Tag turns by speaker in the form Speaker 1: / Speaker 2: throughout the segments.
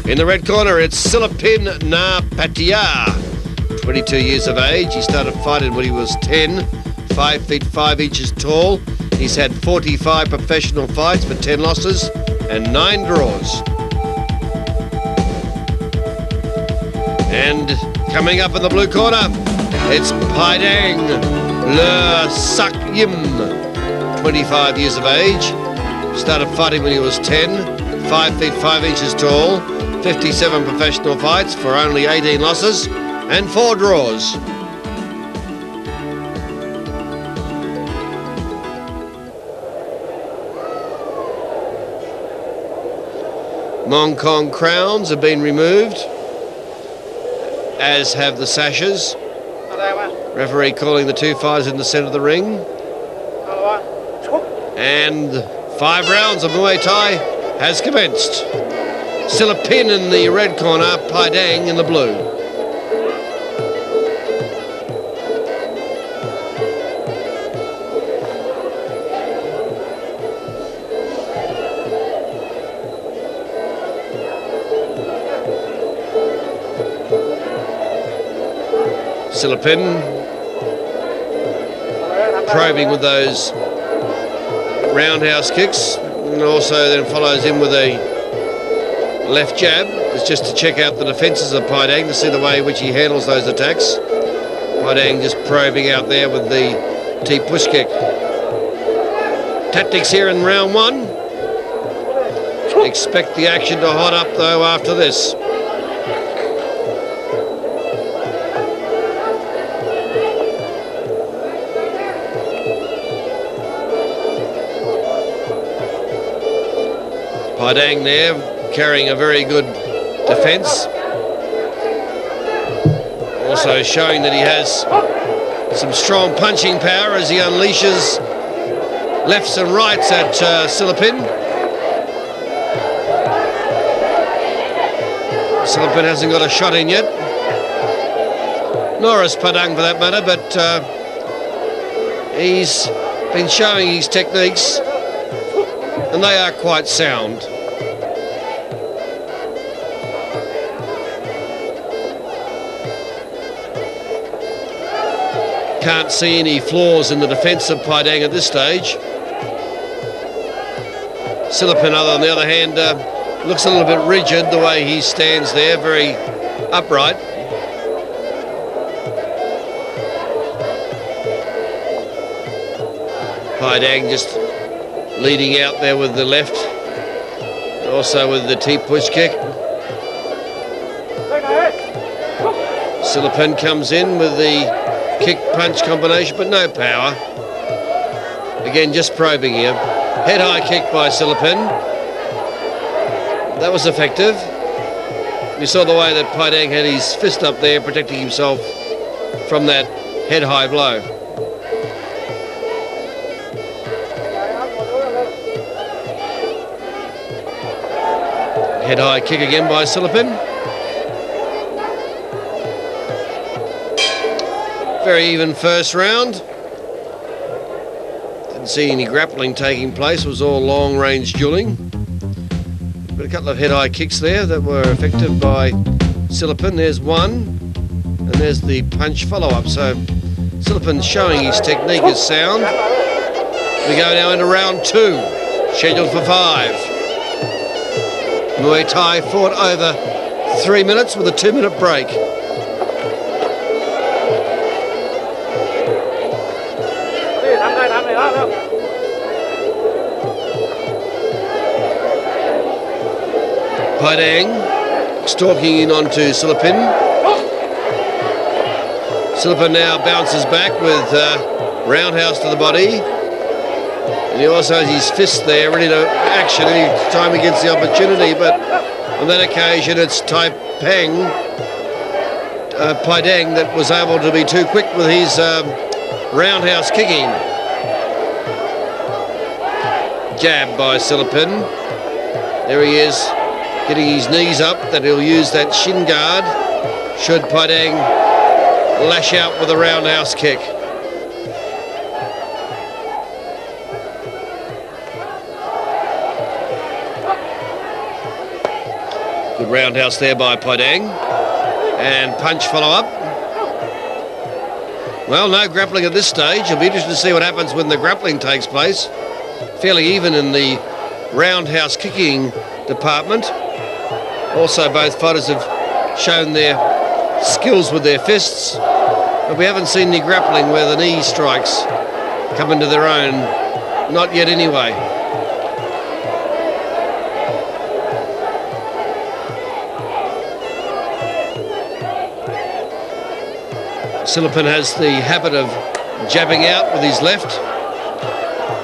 Speaker 1: In the red corner, it's Sillapin Na-Pattaya, 22 years of age. He started fighting when he was 10, 5 feet 5 inches tall. He's had 45 professional fights for 10 losses and 9 draws. And coming up in the blue corner, it's PaiDaeng Lesakyuki, 25 years of age. Started fighting when he was 10, 5 feet 5 inches tall, 57 professional fights for only 18 losses and 4 draws. Mong Kong crowns have been removed, as have the sashes. Referee calling the 2 fighters in the centre of the ring. And 5 rounds of Muay Thai has commenced. Sillapin in the red corner, PaiDaeng in the blue. Sillapin probing with those roundhouse kicks, and also then follows in with a left jab. It's just to check out the defences of PaiDaeng, to see the way in which he handles those attacks. PaiDaeng just probing out there with the T-push kick. Tactics here in round 1. Expect the action to hot up though after this. PaiDaeng there, carrying a very good defence. Also showing that he has some strong punching power as he unleashes lefts and rights at Sillapin. Sillapin hasn't got a shot in yet, nor has PaiDaeng for that matter, but he's been showing his techniques, and they are quite sound. Can't see any flaws in the defence of PaiDaeng at this stage. Sillapin, on the other hand, looks a little bit rigid the way he stands there, very upright. PaiDaeng just leading out there with the left, also with the T-push kick. Sillapin comes in with the kick-punch combination, but no power. Again, just probing here. Head-high kick by Sillapin. That was effective. You saw the way that PaiDaeng had his fist up there, protecting himself from that head-high blow. Head-high kick again by Sillapin. Very even first round. Didn't see any grappling taking place. It was all long-range dueling. But a couple of head-high kicks there that were effective by Sillapin. There's one, and there's the punch follow-up. So Sillapin showing his technique is sound. We go now into round 2, scheduled for 5. Muay Thai fought over 3 minutes with a 2-minute break. PaiDaeng stalking in onto Sillapin. Sillapin now bounces back with roundhouse to the body. And he also has his fist there ready to action any time he gets the opportunity. But on that occasion, it's PaiDaeng that was able to be too quick with his roundhouse kicking. Jab by Sillapin. There he is, getting his knees up, that he'll use that shin guard should PaiDaeng lash out with a roundhouse kick. Good roundhouse there by Paideng. And punch follow-up. Well, no grappling at this stage. It'll be interesting to see what happens when the grappling takes place. Fairly even in the roundhouse kicking department. Also, both fighters have shown their skills with their fists, but we haven't seen any grappling where the knee strikes come into their own. Not yet anyway. Sillapin has the habit of jabbing out with his left,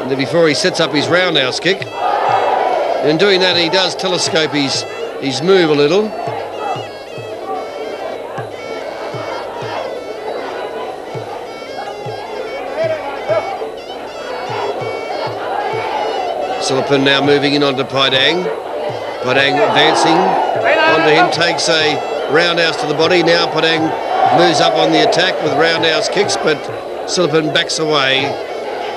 Speaker 1: and then before he sets up his roundhouse kick. In doing that, he does telescope his move a little. Sillapin now moving in onto Paideng. Paideng advancing onto him, takes a roundhouse to the body. Now Paideng moves up on the attack with roundhouse kicks, but Sillapin backs away,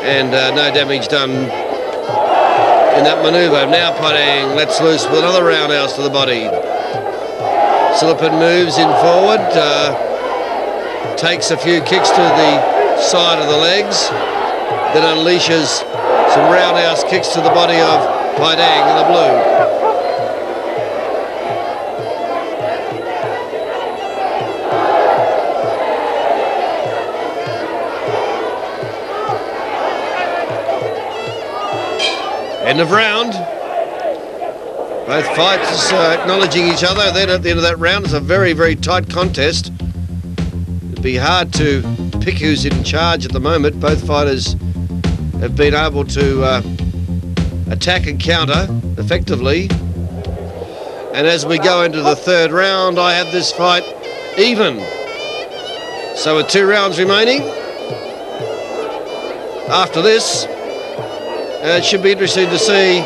Speaker 1: and no damage done in that manoeuvre. Now Paideng lets loose with another roundhouse to the body. Sillapin moves in forward, takes a few kicks to the side of the legs, then unleashes some roundhouse kicks to the body of Paideng in the blue. End of round. Both fighters acknowledging each other. Then at the end of that round, it's a very, very tight contest. It'd be hard to pick who's in charge at the moment. Both fighters have been able to attack and counter effectively. And as we go into the third round, I have this fight even. So with 2 rounds remaining, after this, it should be interesting to see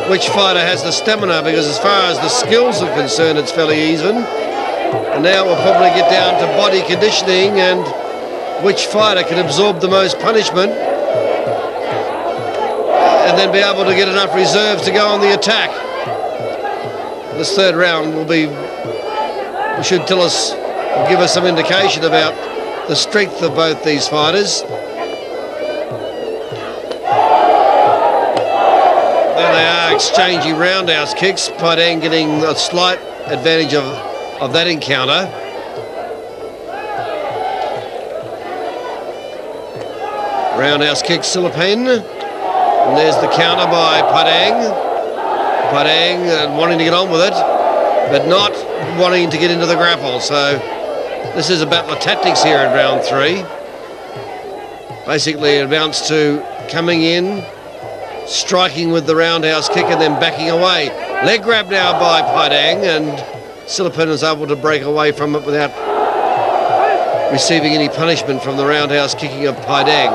Speaker 1: which fighter has the stamina, because as far as the skills are concerned, it's fairly even. And now we'll probably get down to body conditioning and which fighter can absorb the most punishment and then be able to get enough reserves to go on the attack. This third round will should tell us, or give us some indication about the strength of both these fighters. Exchanging roundhouse kicks, Paideng getting a slight advantage of that encounter. Roundhouse kick, Sillapin, and there's the counter by Paideng. Paideng wanting to get on with it, but not wanting to get into the grapple. So this is a battle of tactics here in round 3. Basically, it amounts to coming in, striking with the roundhouse kick and then backing away. Leg grab now by Paideng, and Sillapin is able to break away from it without receiving any punishment from the roundhouse kicking of Paideng.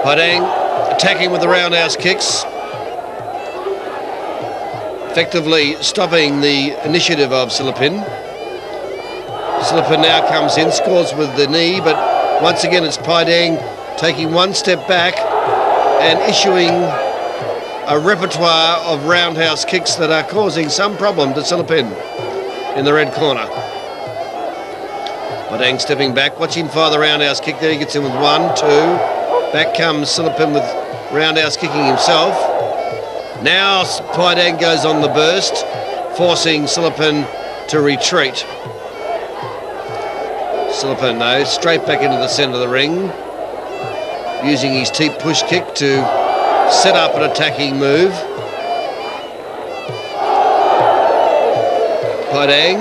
Speaker 1: Paideng attacking with the roundhouse kicks, effectively stopping the initiative of Sillapin. Sillapin now comes in, scores with the knee, but once again it's Paideng taking one step back and issuing a repertoire of roundhouse kicks that are causing some problem to Sillapin in the red corner. Paideng stepping back, watching for the roundhouse kick there. He gets in with 1, 2. Back comes Sillapin with roundhouse kicking himself. Now Paideng goes on the burst, forcing Sillapin to retreat. Sillapin, though, straight back into the centre of the ring, using his teep push kick to set up an attacking move. Paideng,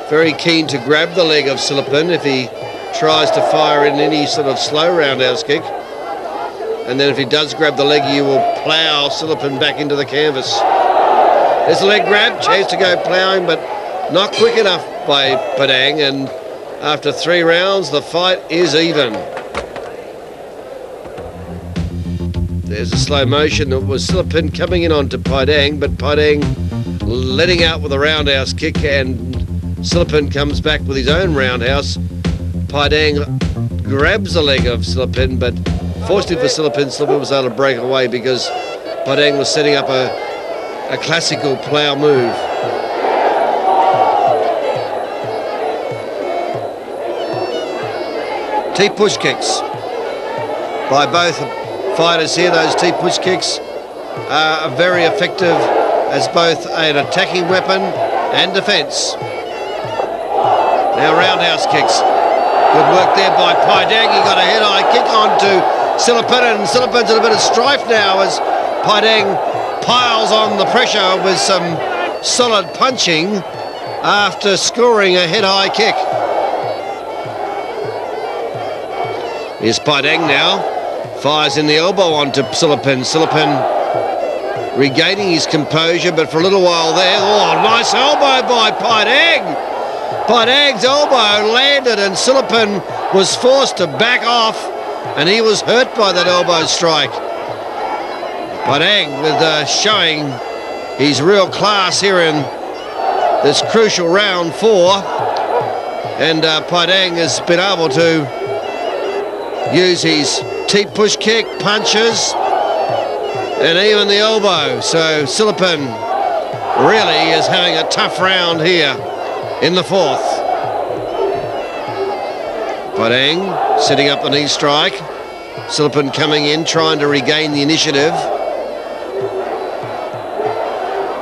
Speaker 1: very keen to grab the leg of Sillapin if he tries to fire in any sort of slow roundhouse kick. And then if he does grab the leg, you will plough Sillapin back into the canvas. There's the leg grab, chance to go ploughing, but not quick enough by Paideng. And after 3 rounds, the fight is even. There's a slow motion. It was Sillapin coming in onto Paideng, but Paideng letting out with a roundhouse kick and Sillapin comes back with his own roundhouse. PaiDaeng grabs the leg of Sillapin, but fortunately for Sillapin was able to break away because PaiDaeng was setting up a classical plough move. T-push kicks by both fighters here. Those T-push kicks are very effective as both an attacking weapon and defence. Now roundhouse kicks. Good work there by PaiDaeng. He got a head-high kick onto Sillapin, and Sillapin's in a bit of strife now as PaiDaeng piles on the pressure with some solid punching after scoring a head-high kick. Here's PaiDaeng now. Fires in the elbow onto Sillapin. Sillapin regaining his composure, but for a little while there. Oh, nice elbow by PaiDaeng. PaiDaeng's elbow landed and Sillapin was forced to back off, and he was hurt by that elbow strike. PaiDaeng with showing his real class here in this crucial round 4, and PaiDaeng has been able to use his T-push kick, punches, and even the elbow. So Sillapin really is having a tough round here in the 4th. PaiDaeng setting up the knee strike. Sillapin coming in, trying to regain the initiative.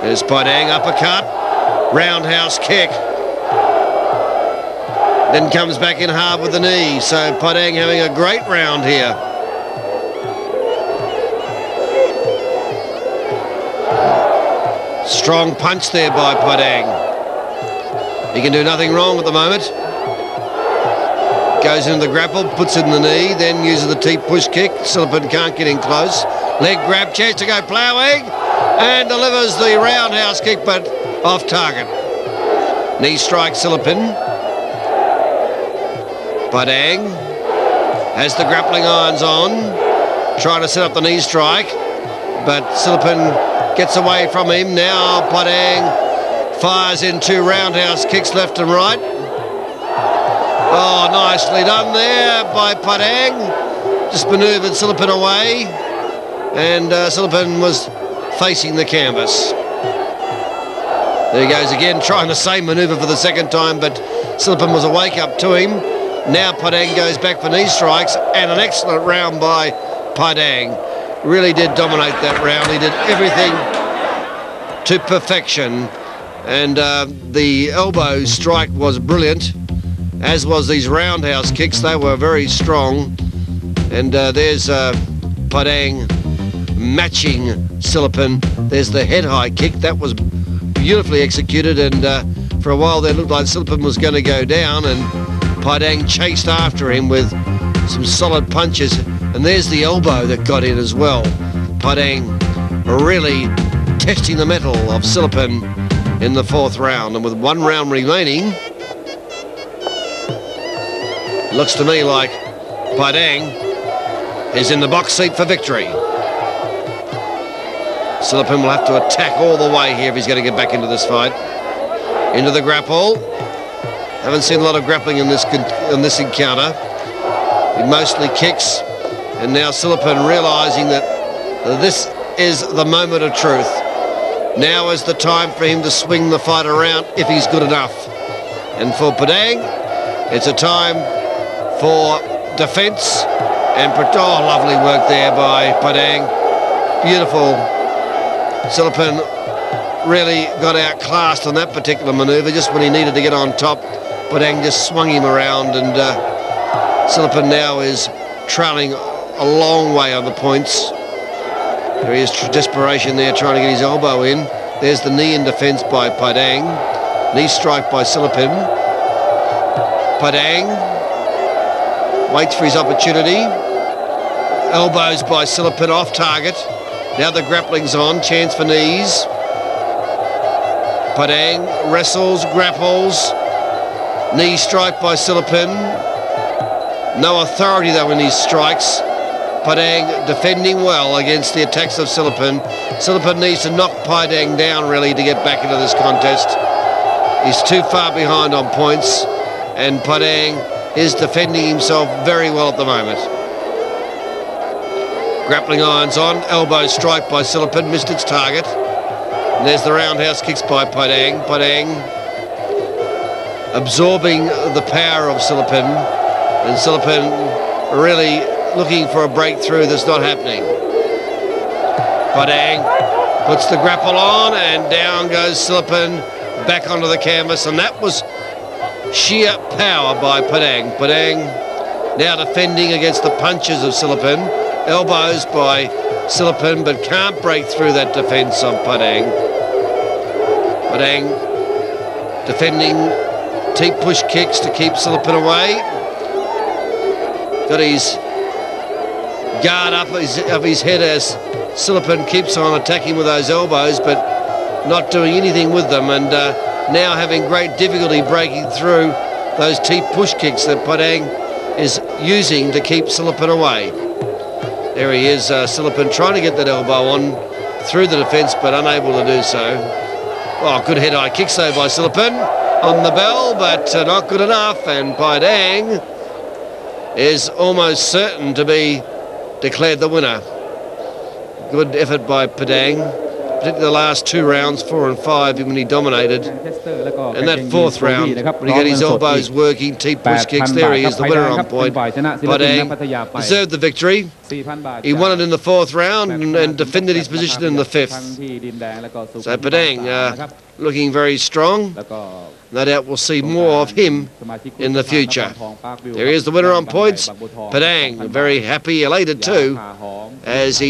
Speaker 1: There's PaiDaeng, uppercut, roundhouse kick. Then comes back in hard with the knee. So PaiDaeng having a great round here. Strong punch there by PaiDaeng. He can do nothing wrong at the moment. Goes into the grapple, puts in the knee, then uses the T-push kick. Sillapin can't get in close. Leg grab, chance to go ploughing, and delivers the roundhouse kick, but off target. Knee strike Sillapin. PaiDaeng has the grappling irons on, trying to set up the knee strike, but Sillapin gets away from him. Now PaiDaeng fires in 2 roundhouse kicks left and right. Oh, nicely done there by PaiDaeng. Just manoeuvred Sillapin away, and Sillapin was facing the canvas. There he goes again, trying the same manoeuvre for the second time, but Sillapin was a wake-up to him. Now PaiDaeng goes back for knee strikes, and an excellent round by PaiDaeng. Really did dominate that round. He did everything to perfection, and the elbow strike was brilliant, as was these roundhouse kicks. They were very strong, and there's PaiDaeng matching Sillapin. There's the head high kick. That was beautifully executed, and for a while there looked like Sillapin was going to go down, and PaiDaeng chased after him with some solid punches, and there's the elbow that got in as well. PaiDaeng really testing the mettle of Sillapin in the 4th round, and with 1 round remaining, looks to me like PaiDaeng is in the box seat for victory. Sillapin will have to attack all the way here if he's going to get back into this fight. Into the grapple. Haven't seen a lot of grappling in this encounter. He mostly kicks, and now Sillapin realising that this is the moment of truth. Now is the time for him to swing the fight around if he's good enough. And for PaiDaeng, it's a time for defence and oh, lovely work there by PaiDaeng. Beautiful. Sillapin really got outclassed on that particular manoeuvre. Just when he needed to get on top, PaiDaeng just swung him around, and Sillapin now is trailing a long way on the points. There is desperation there, trying to get his elbow in. There's the knee in defence by PaiDaeng. Knee strike by Sillapin. PaiDaeng waits for his opportunity. Elbows by Sillapin off target. Now the grappling's on, chance for knees. PaiDaeng wrestles, grapples. Knee strike by Sillapin. No authority though in these strikes. PaiDaeng defending well against the attacks of Sillapin. Sillapin needs to knock PaiDaeng down really to get back into this contest. He's too far behind on points, and PaiDaeng is defending himself very well at the moment. Grappling irons on, elbow strike by Sillapin, missed its target. And there's the roundhouse kicks by PaiDaeng. PaiDaeng absorbing the power of Sillapin, and Sillapin really looking for a breakthrough that's not happening. PaiDaeng puts the grapple on, and down goes Sillapin back onto the canvas, and that was sheer power by PaiDaeng. PaiDaeng now defending against the punches of Sillapin. Elbows by Sillapin, but can't break through that defence of PaiDaeng. PaiDaeng defending deep push kicks to keep Sillapin away. Got his guard up of his head as Sillapin keeps on attacking with those elbows, but not doing anything with them, and now having great difficulty breaking through those deep push kicks that PaiDaeng is using to keep Sillapin away. There he is, Sillapin trying to get that elbow on through the defence, but unable to do so. Oh, good head-high kicks though by Sillapin on the bell, but not good enough, and PaiDaeng is almost certain to be declared the winner. Good effort by PaiDaeng, particularly the last 2 rounds, 4 and 5, when he dominated. And that 4th round, when he got his elbows working, deep push kicks, there he is, the winner on point. PaiDaeng deserved the victory. He won it in the 4th round and defended his position in the 5th. So PaiDaeng looking very strong. No doubt we'll see more of him in the future. There he is, the winner on points. PaiDaeng very happy, elated too, as he